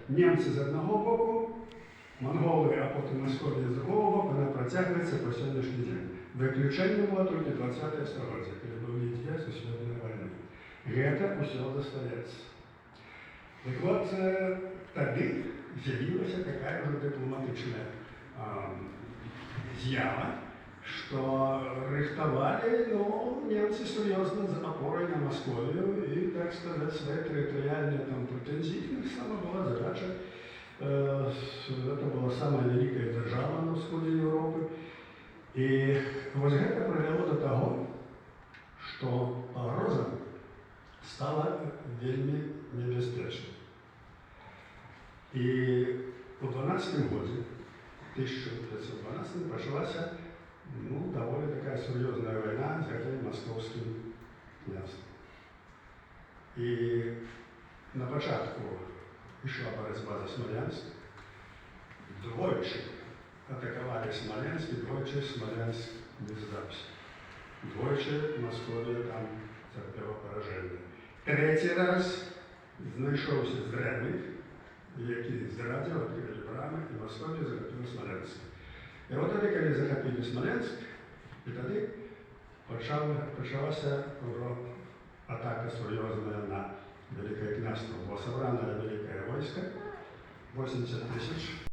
німці з одного боку, монголи, а потім Московія з другого боку, вона протягується по сьогоднішній день. Виключення було тільки 20-е століття, коли був літія сусідної війни. Гэта все застається. Так от, тоді з'явилася така вже дипломатична з'ява, що рихтували німці серйозно з опорою на Московію і, так сказати, свої територіальні претензії. Их сама була задача. Это была самая великая держава на сходе Европы. И вот это привело до того, что погроза стала вельми небезпечной. И у 12 году, 1912, почалася довольно такая серьезная война с этим московским князем. И на початку шла борьба за Смоленск. Двойче атаковали Смоленск, и двойче Смоленск не сдался. Двойче Московия там терпела поражение. Третий раз знайшовся зрадник, який зрадив, відкрили брами, і Московія захопила Смоленськ. І от тоді, коли захопили Смоленськ, і тоді почалася атака серйозна на Великое княжество. Было собрано великое войско, 80 тысяч.